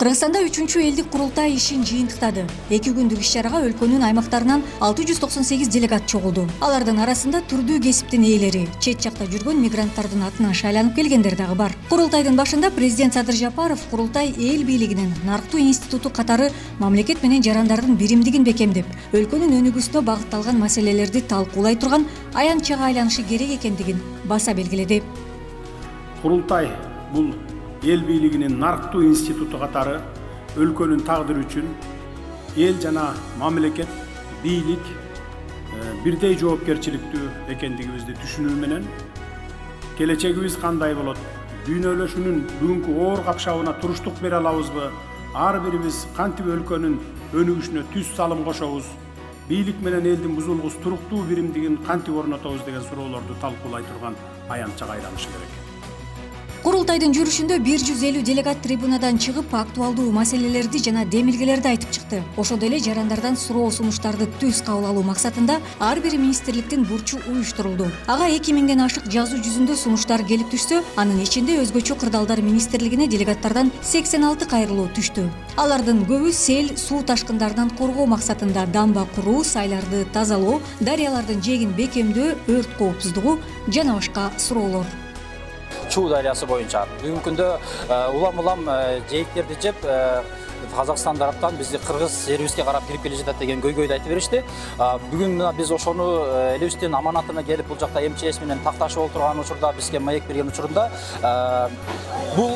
Кыргызстанда 3-чү элдик курултай ишин жыйынтыктады. 2 күндүк иш-чарага өлкөнүн аймактарынан 698 делегат чогулду. Алардын арасында түрдүү кесиптин ээлери, чет жакта жүргөн мигранттардын атынан шайланып келгендер дагы бар. Курултайдын башында президент Садыр Жапаров курултай эл бийлигинин нарктуу институту катары мамлекет менен жарандардын биримдигин бекемдеп, өлкөнүн өнүгүүсүнө багытталган маселелерди талкуулай турган аянтчага айланышы керек экендигин баса белгиледи. Курултай бул эл бийлигинин нарктуу институту катары өлкөнүн тагдыры үчүн эл жана мамлекет бийлик бирдей жоопкерчиликтүү экендигибизди түшүнүү менен келечегибиз кандай болот, дүйнөлөшүүнүн бүгүнкү оор капшабына туруштук бере алабызбы, ар бирибиз кантип өлкөнүн өнүгүшүнө түз салым кошобуз, бийлик менен элдин бузулгус туруктуу биримдигин кантип орнотобуз деген суроолорду талкуулай турган аянтчага айланышы керек. Курултайдын жүрүшүндө 150 делегат трибунадан чыгып, актуалдуу маселелерди жана демилгелерди айтып чыкты. Ошондой эле жарандардан суроо сунуштарды түз кабыл алуу максатында ар бир министрликтин бурчу уюштурулду. Ага 2000ден ашык жазуу жүзүндө сунуштар келип түшсө, анын ичинде өзгөчө кырдаалдар министрлигине делегаттардан 86 кайрылуу түштү. Алардын көбү сел, суу ташкындарынан коргоо максатында дамба куруу, сайларды тазалоо, дарыялардын жээгин бекемдөө, өрт коопсуздугу жана башка суроолор. Чуу дарыясы боюнча бүгүнкү күндө улам жээктерди жеп Казакстан тараптан бизди кыргыз жерибизге карап кирип келе жатат деген көйгөйдү айтып беришти. Бүгүн биз ошону элибиздин аманатына келип бул жакта МЧС менен такташып отурган учурда бизге маек берген учурунда бул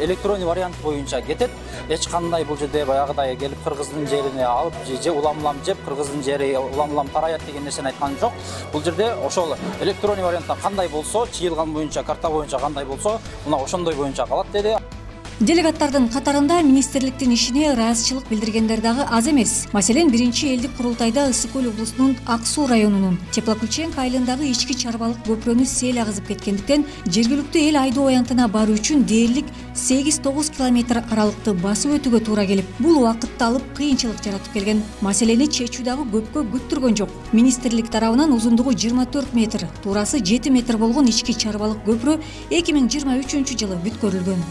электронный вариант боюнча кетет. Эч кандай бул жерде баягыдай келип кыргыздын жерине алып же улам жеп кыргыздын жери улам тараят деген нерсени айткан жок. Бул жерде ошол электронный вариантта кандай болсо, чыйылган боюнча, карта боюнча кандай болсо, мына ошондой боюнча калат деди. Делегаттардын катарында министрликтин ишине ыраазычылык билдиргендер дагы аз эмес. Маселен, биринчи элдик курултайда Ысык көл облусунун Ак Суу районунун Теплоключенко айылындагы ички чарбалык көпүрөнү сел агызып кеткендиктен жергиликтүү эл айдоо аянтына баруу үчүн дээрлик 8-9 километр аралыкты басып өтүүгө туура келип, бул убакытты алып кыйынчылык жаратып келген. Маселени чечүү дагы көпкө күттүргөн жок. Министрлик тарабынан узундугу 24 метр, туурасы 7 метр болгон ички чарбалык көпүрө 2023 жылы бүткөрүлгөн.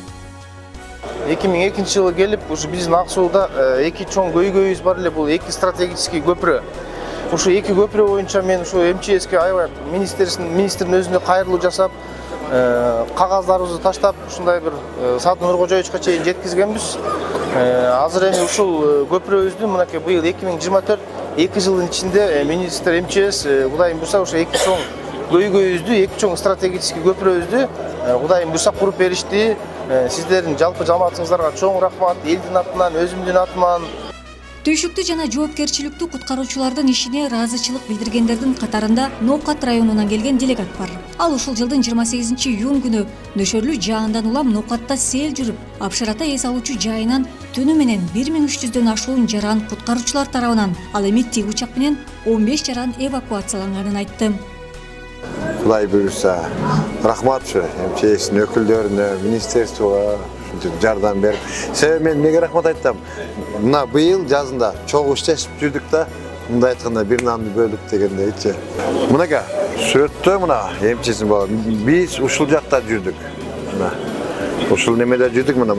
2002 жылы келип, ушу биздин Ак Сууда эки чоң көйгөйүбүз бар эле, бул эки стратегический көпүрө. Ушу эки көпүрө боюнча мен ушу МЧСке аябай министрдин өзүнө кайрылуу жасап, кагаздарыбызды таштап, ушундай бир Садыр Нуркожоевичке чейин жеткизгенбиз. Азыр эми ушул көпүрөбүздү мынакей быйыл 2024 2 жылдын ичинде министр МЧС Кудайым буйрса ушу эки чоң көйгөйүбүздү, эки чоң стратегический көпүрөбүздү Кудайым буйрса куруп беришти. Сиздердин жалпы жамаатыңыздарга чоң рахмат, элдин атынан, өзүмдүн атынан. Түйшүктүү жана жоопкерчиликтүү куткаруучулардын ишине ыраазычылык билдиргендердин катарында Ноокат районунан келген делегат бар. Ал ушул жылдын 28-июнь күнү нөшөрлүү жаандан улам Ноокатта сел жүрүп, Апшарата эс алуучу жайынан түнү менен 1300дөн ашуун жаран куткаруучулар тарабынан, ал эми тиг учак менен 15 жаран эвакуацияланганын айтты. Кудай буйрса, рахмат ушу МЧСтин өкүлдөрүнө, министерствого жардам берип. Себеби мен эмнеге рахмат айтам? Мына быйыл жазында чогуу иштешип жүрдүк да, мындай айтканда бир нанды бөлдүк дегендейчи. Мынага сүрөттө мына МЧСтин бала биз ушул жакта жүрдүк. Мына ушул немеде жүрдүк мына.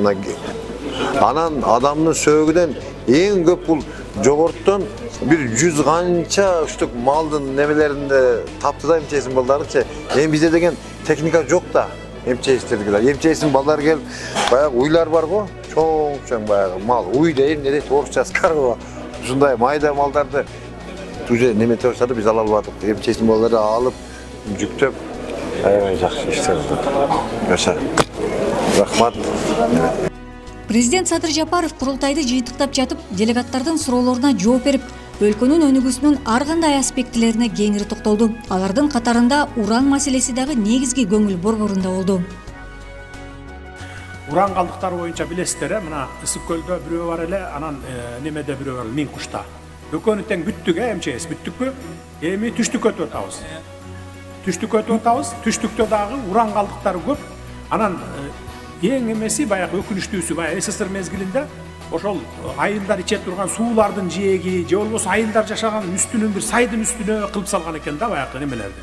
Анан адамдын сөөгүдөн эң көп бул жогорттон bir 100 kança uçtuk malдын немелеринде тапты да МЧСтин балдарычы. Эми бизде деген техника жок да МЧСтердикилер. МЧСтин балдары келип, баягы уйлар бар го, чоң баягы мал, уй дейм, эмне дейт, орусча скарго. Ушундай майда малдарды уже немете болсо биз ала албадык. МЧСтин балдары алып, жүктөп, аябай жакшы иштелди. Жаша. Рахмат. Президент Садыр Жапаров курултайды жыйынтыктап жатып, делегаттардын суроолоруна жооп берип, өлкөнүн өнүгүүсүнүн ар кандай аспектилерине кеңири токтолду. Алардын катарында уран маселеси дагы негизги көңүл борборунда болду. Уран калдыктары боюнча билесиздер, мына Ысык көлдө бирөө бар эле, анан немеде бирөө бар, Миңкушта. Экөөнү тең бүттүк, МЧС бүттүкпү? Эми түштүккө өтүп атабыз. Түштүктө дагы уран калдыктары көп. Анан эң эмеси баягы өкүнүчтүүсү, баягы СССР мезгилинде ошол айылдар иче турган суулардын жээги, же болбосо айылдар жашаган үстүнүн бир сайдын үстүнө кылып салган экен да баягы немелерди.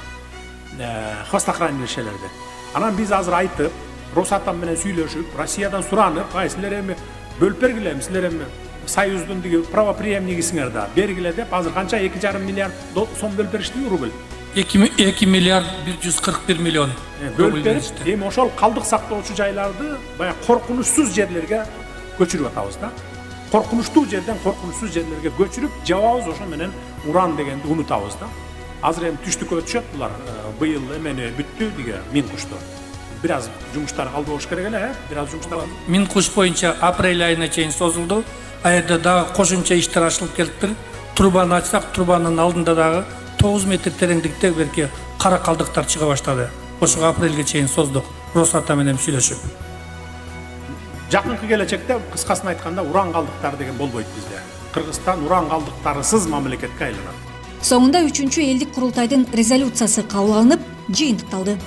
Хвостохранилищелерди. Анан биз азыр айтып, Росатом менен сүйлөшүп, Россиядан суранып, силер эми бөлүп бергиле, силер эми Союздун диги правоприемнигисиңер да бергиле деп азыр канча 2,5 миллиард сом бөлүп беришти, рубль. 2 миллиард 141 миллион бөлүп берип, эми ошол калдык сактоочу жайларды баягы коркунучсуз жерлерге көчүрүп атабыз да. Коркунучтуу жерден коркунучсуз жерлерге көчүрүп, жабабыз, ошо менен уран дегенди унутабыз да. Азыр эми түштүккө өтүшөт булар. Быйыл эмени бүттү диге Минкушту. Бир аз жумуштар калды болуш керек эле, бир аз жумуштар. Минкуш боюнча апрель айына чейин созулду. Айда дагы кошумча иштер ашылып келиптир. Трубаны ачсак, трубанын алдында дагы 9 метр тереңдикте берки кара калдыктар чыга баштады. Ошого апрелге чейин создук. Росата менен сүйлөшүп. Жакынкы келечекте кыскасын айтканда уран калдыктары деген болбойт бизде. Кыргызстан уран калдыктарысыз мамлекетке айланат. Соңунда 3-элдик курултайдын резолюциясы кабыл алынып, жыйынтыкталды.